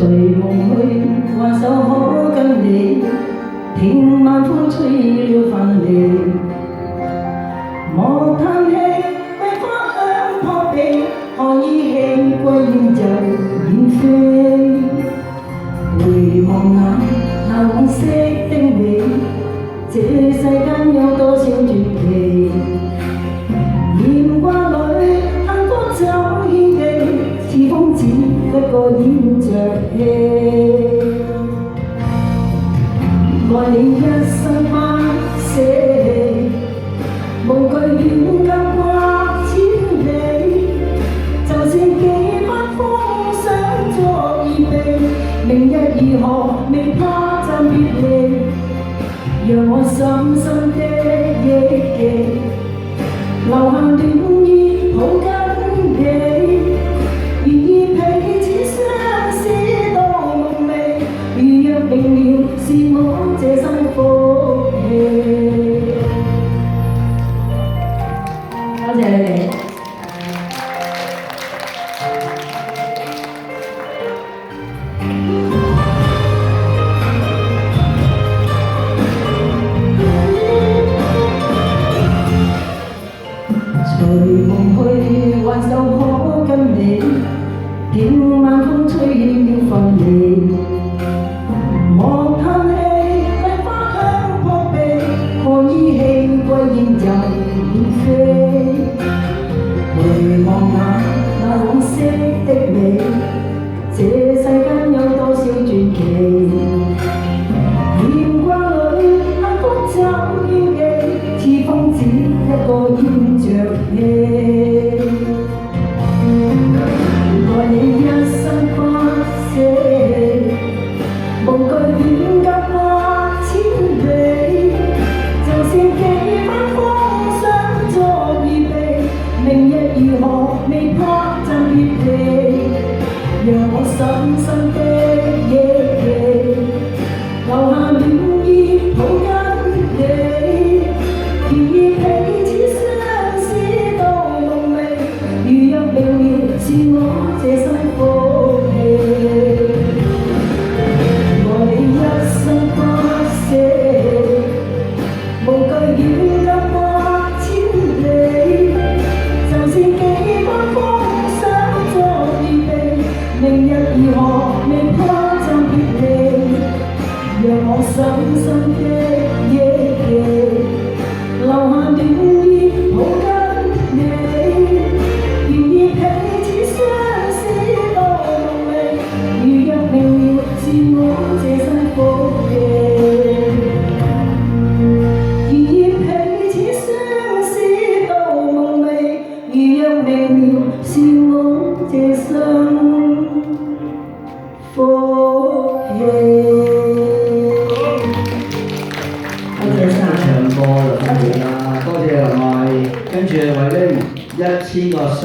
隨夢去，還手可跟你，聽晚風吹了分離。莫嘆氣，為花香撲鼻，看依稀歸煙就遠飛。回望那往昔的你，這世間有多少傳奇？鹽掛裏幸福怎獻技，似瘋子一個演着戲。愛你一生不捨棄，無懼遠隔或千里。就算幾番風霜作預備，明日如何未怕暫別離。讓我深深的憶記，留下暖意抱緊你，願意彼此相思到夢寐。如若明了，是我這生福氣。多謝你哋。隨夢去，還手可跟你，聽晚風吹了分離。莫嘆氣，為花香撲鼻，看依稀歸煙就遠飛。回望那往昔的你，這世間有多少傳奇？鹽掛裏幸福怎獻技，似瘋子一個演着戲。愛你一生不捨棄，無懼遠隔或千里。就算幾番風霜作預備，明日如何未怕暫別離。讓我深深的憶記，留下暖意抱緊你，願意彼此相思到夢寐。如若明了，是我這生福氣。愛你一生不捨棄，無懼遠隔或千里。就算幾番風霜作預備，明日如何未怕暫別離。讓我深深的憶記，留下暖意抱緊你，願意彼此相思到夢寐。如若明了，是我這生福氣。願意彼此相思到夢寐。如若明了，是我這生福氣。唱歌就當然啦，多謝林慧，跟住為呢1000個雙。